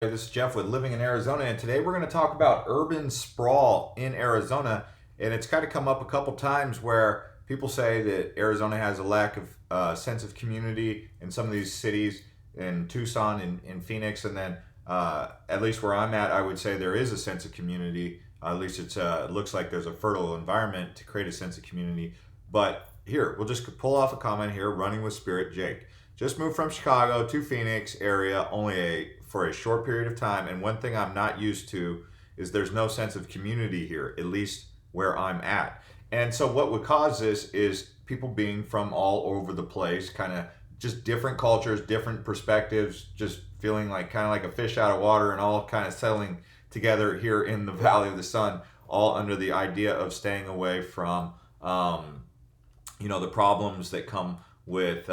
Hey, this is Jeff with Living in Arizona, and today we're going to talk about urban sprawl in Arizona. And it's kind of come up a couple times where people say that Arizona has a lack of sense of community in some of these cities, in Tucson and in Phoenix. And then, at least where I'm at, I would say there is a sense of community. At least it looks like there's a fertile environment to create a sense of community. But here, we'll just pull off a comment here, running with Spirit Jake. Just moved from Chicago to Phoenix area for a short period of time, and one thing I'm not used to is there's no sense of community here, at least where I'm at. And so what would cause this is people being from all over the place, kind of just different cultures, different perspectives, just feeling like kind of like a fish out of water and all kind of settling together here in the Valley of the Sun, all under the idea of staying away from the problems that come with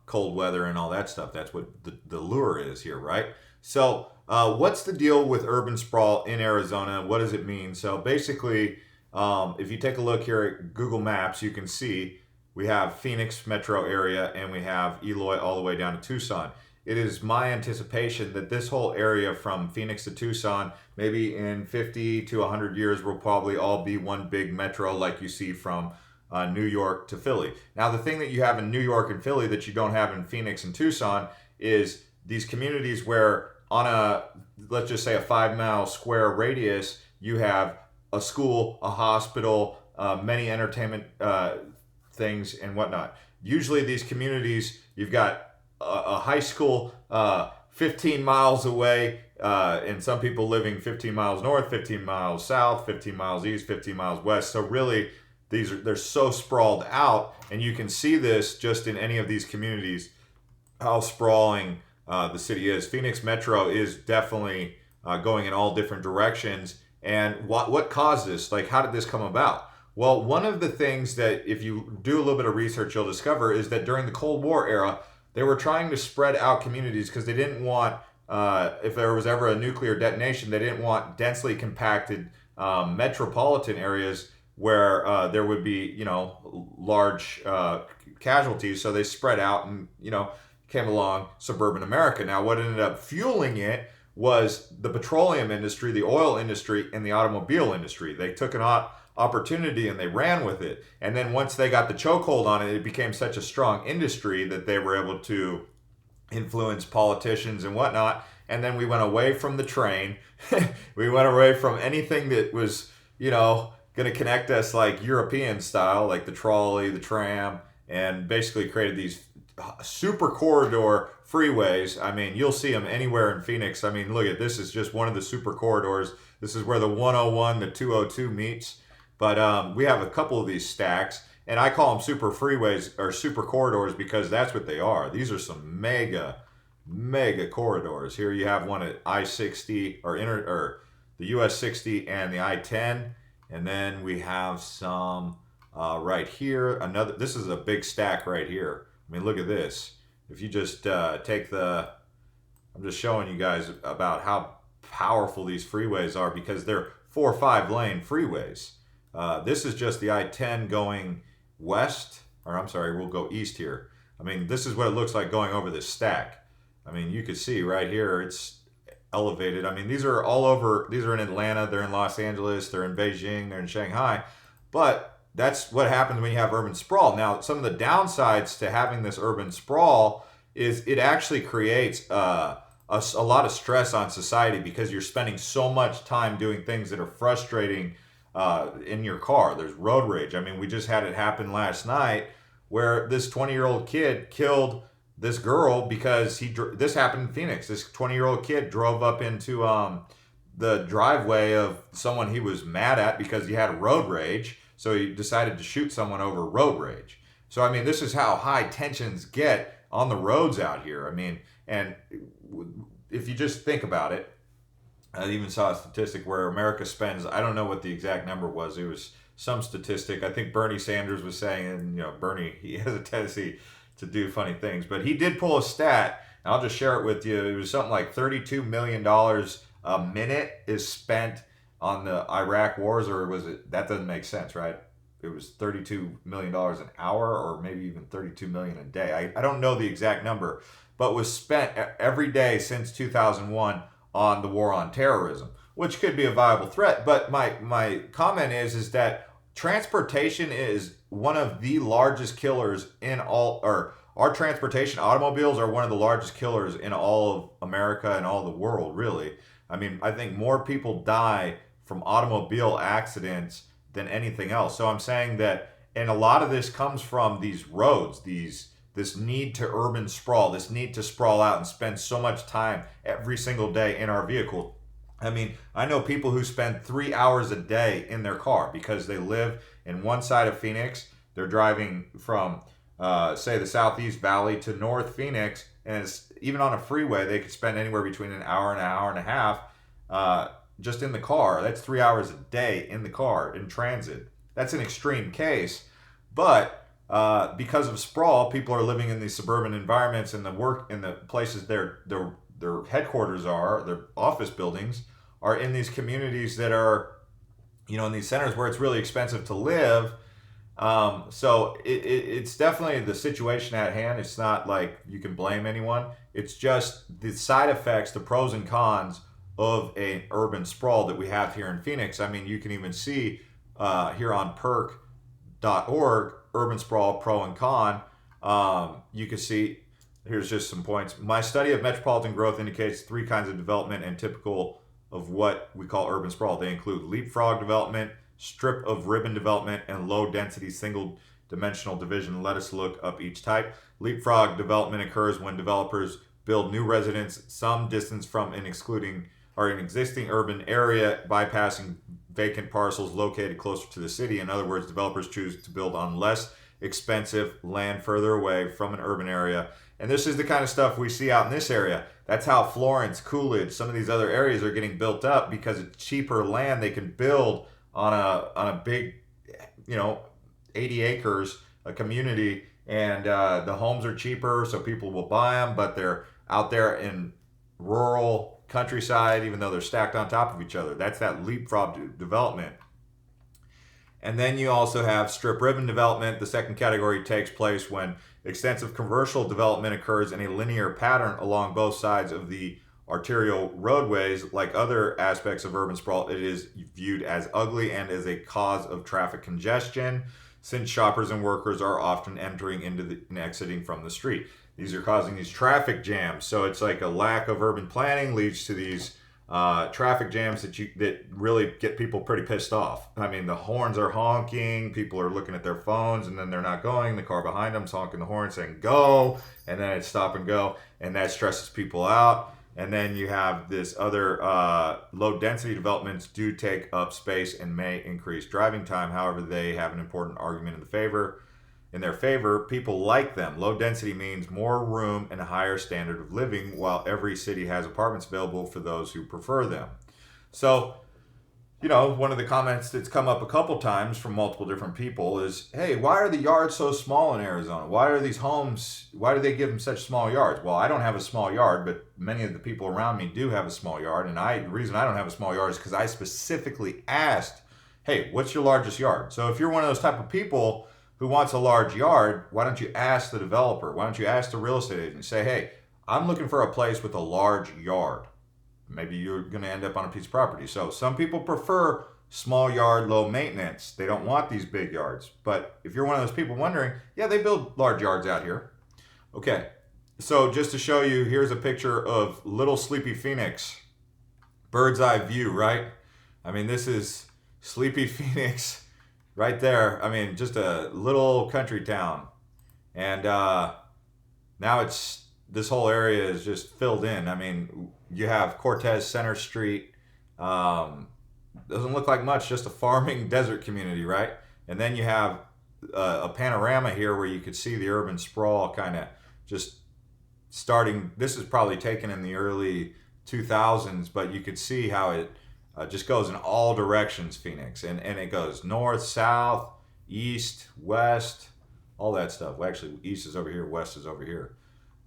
cold weather and all that stuff. That's what the lure is here, right? So, what's the deal with urban sprawl in Arizona? What does it mean? So, basically, if you take a look here at Google Maps, you can see we have Phoenix metro area and we have Eloy all the way down to Tucson. It is my anticipation that this whole area from Phoenix to Tucson, maybe in 50 to 100 years, will probably all be one big metro like you see from New York to Philly. Now, the thing that you have in New York and Philly that you don't have in Phoenix and Tucson is these communities where, on let's just say a 5 mile square radius, you have a school, a hospital, many entertainment things, and whatnot. Usually, these communities, you've got a high school 15 miles away, and some people living 15 miles north, 15 miles south, 15 miles east, 15 miles west. So, really, they're so sprawled out, and you can see this just in any of these communities how sprawling the city is. Phoenix Metro is definitely going in all different directions. And what caused this? Like, how did this come about? Well, one of the things that, if you do a little bit of research, you'll discover is that during the Cold War era, they were trying to spread out communities because they didn't want, if there was ever a nuclear detonation, they didn't want densely compacted metropolitan areas where there would be, large casualties. So they spread out and, came along suburban America. Now, what ended up fueling it was the petroleum industry, the oil industry, and the automobile industry. They took an opportunity and they ran with it. And then once they got the chokehold on it, it became such a strong industry that they were able to influence politicians and whatnot. And then we went away from the train. We went away from anything that was, going to connect us like European style, like the trolley, the tram, and basically created these super corridor freeways. I mean, you'll see them anywhere in Phoenix. I mean, look at this is just one of the super corridors. This is where the 101, the 202 meets. But we have a couple of these stacks, and I call them super freeways or super corridors because that's what they are. These are some mega corridors. Here you have one at I-60 or the US 60 and the I-10. And then we have some right here. This is a big stack right here. I mean, look at this. If you just I'm just showing you guys about how powerful these freeways are because they're 4 or 5 lane freeways. This is just the I-10 going west, or I'm sorry, we'll go east here. I mean, this is what it looks like going over this stack. I mean, you could see right here, it's elevated. I mean, these are all over. These are in Atlanta, they're in Los Angeles, they're in Beijing, they're in Shanghai. But that's what happens when you have urban sprawl. Now, some of the downsides to having this urban sprawl is it actually creates a lot of stress on society because you're spending so much time doing things that are frustrating in your car. There's road rage. I mean, we just had it happen last night where this 20-year-old kid killed this girl because this happened in Phoenix. This 20-year-old kid drove up into the driveway of someone he was mad at because he had road rage. So he decided to shoot someone over road rage. So I mean, this is how high tensions get on the roads out here. I mean, and if you just think about it, I even saw a statistic where America spends, I don't know what the exact number was. It was some statistic. I think Bernie Sanders was saying, and Bernie, he has a tendency to do funny things, but he did pull a stat, and I'll just share it with you. It was something like $32 million a minute is spent on the Iraq wars, or was it, that doesn't make sense, right? It was $32 million an hour, or maybe even $32 million a day. I don't know the exact number, but was spent every day since 2001 on the war on terrorism, which could be a viable threat. But my comment is that transportation is one of the largest killers in all, or our transportation, automobiles are one of the largest killers in all of America and all the world, really. I mean, I think more people die from automobile accidents than anything else. So I'm saying that, and a lot of this comes from these roads, this need to urban sprawl, this need to sprawl out and spend so much time every single day in our vehicle. I mean, I know people who spend 3 hours a day in their car because they live in one side of Phoenix. They're driving from, say, the Southeast Valley to North Phoenix, and it's, even on a freeway, they could spend anywhere between an hour and a half just in the car. That's 3 hours a day in the car in transit. That's an extreme case, but because of sprawl, people are living in these suburban environments, and the places their headquarters are, their office buildings are in these communities that are, in these centers where it's really expensive to live. So it's definitely the situation at hand. It's not like you can blame anyone. It's just the side effects, the pros and cons of an urban sprawl that we have here in Phoenix. I mean, you can even see here on perk.org, urban sprawl, pro and con. You can see, here's just some points. My study of metropolitan growth indicates 3 kinds of development and typical of what we call urban sprawl. They include leapfrog development, strip of ribbon development, and low density single dimensional division. Let us look up each type. Leapfrog development occurs when developers build new residents some distance from an existing urban area, bypassing vacant parcels located closer to the city. In other words, developers choose to build on less expensive land further away from an urban area. And this is the kind of stuff we see out in this area. That's how Florence, Coolidge, some of these other areas are getting built up because it's cheaper land. They can build on a big, 80 acres, a community, and the homes are cheaper, so people will buy them, but they're out there in rural countryside, even though they're stacked on top of each other. That's that leapfrog development. And then you also have strip ribbon development. The second category takes place when extensive commercial development occurs in a linear pattern along both sides of the arterial roadways. Like other aspects of urban sprawl, it is viewed as ugly and as a cause of traffic congestion, since shoppers and workers are often entering into and exiting from the street. These are causing these traffic jams. So it's like a lack of urban planning leads to these traffic jams that really get people pretty pissed off. I mean, the horns are honking, people are looking at their phones, and then they're not going. The car behind them's honking the horn saying go, and then it's stop and go, and that stresses people out. And then you have this other low density developments do take up space and may increase driving time. However, they have an important argument in their favor. People like them. Low density means more room and a higher standard of living, while every city has apartments available for those who prefer them. So, one of the comments that's come up a couple times from multiple different people is, hey, why are the yards so small in Arizona? Why are these homes, why do they give them such small yards? Well, I don't have a small yard, but many of the people around me do have a small yard. And the reason I don't have a small yard is because I specifically asked, hey, what's your largest yard? So if you're one of those type of people who wants a large yard, why don't you ask the developer? Why don't you ask the real estate agent? Say, hey, I'm looking for a place with a large yard. Maybe you're going to end up on a piece of property. So some people prefer small yard, low maintenance. They don't want these big yards. But if you're one of those people wondering, yeah, they build large yards out here. Okay, so just to show you, here's a picture of Little Sleepy Phoenix. Bird's eye view, right? I mean, this is Sleepy Phoenix right there. I mean, just a little country town. And now this whole area is just filled in. I mean, you have Cortez Center Street. Doesn't look like much, just a farming desert community, right? And then you have a panorama here where you could see the urban sprawl kind of just starting. This is probably taken in the early 2000s, but you could see how it just goes in all directions, Phoenix. And it goes north, south, east, west, all that stuff. Well, actually, east is over here, west is over here.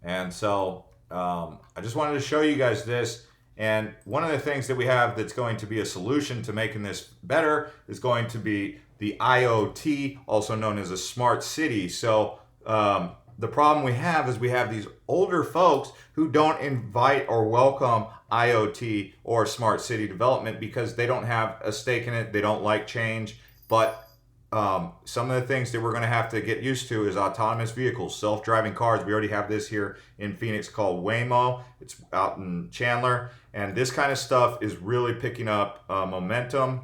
And so I just wanted to show you guys this. And one of the things that we have that's going to be a solution to making this better is going to be the IoT, also known as a smart city. So the problem we have is we have these older folks who don't invite or welcome IoT or smart city development because they don't have a stake in it. They don't like change. But some of the things that we're going to have to get used to is autonomous vehicles, self-driving cars. We already have this here in Phoenix called Waymo. It's out in Chandler. And this kind of stuff is really picking up momentum.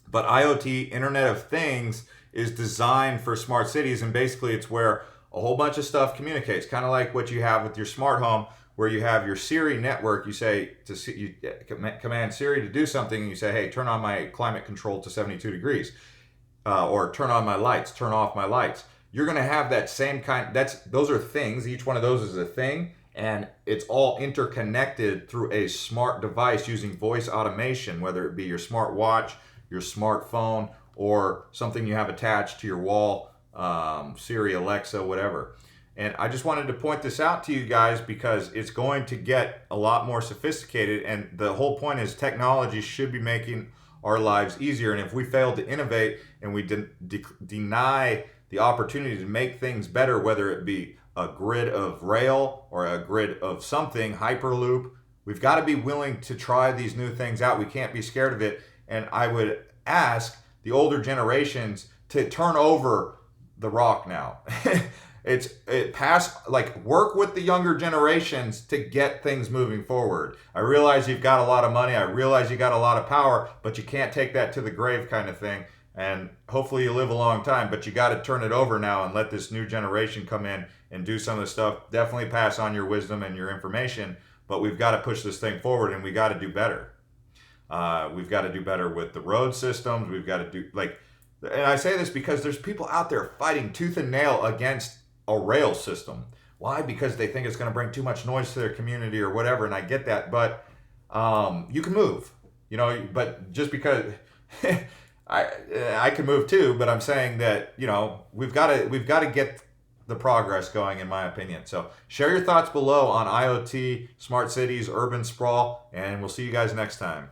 But IoT, Internet of Things, is designed for smart cities. And basically it's where a whole bunch of stuff communicates, kind of like what you have with your smart home, where you have your Siri network. You say you command Siri to do something, and you say, hey, turn on my climate control to 72 degrees. Or turn on my lights, turn off my lights. You're going to have that same kind. Those are things. Each one of those is a thing, and it's all interconnected through a smart device using voice automation, whether it be your smart watch, your smartphone, or something you have attached to your wall, Siri, Alexa, whatever. And I just wanted to point this out to you guys because it's going to get a lot more sophisticated, and the whole point is technology should be making our lives easier. And if we fail to innovate and we deny the opportunity to make things better, whether it be a grid of rail or a grid of something, Hyperloop, we've got to be willing to try these new things out. We can't be scared of it. And I would ask the older generations to turn over the rock now. Work with the younger generations to get things moving forward. I realize you've got a lot of money. I realize you got a lot of power, but you can't take that to the grave kind of thing. And hopefully you live a long time, but you got to turn it over now and let this new generation come in and do some of the stuff. Definitely pass on your wisdom and your information, but we've got to push this thing forward, and we got to do better. We've got to do better with the road systems. We've got to do and I say this because there's people out there fighting tooth and nail against a rail system. Why? Because they think it's going to bring too much noise to their community or whatever. And I get that, but you can move, but just because I can move too, but I'm saying that, we've got to get the progress going, in my opinion. So share your thoughts below on IoT, smart cities, urban sprawl, and we'll see you guys next time.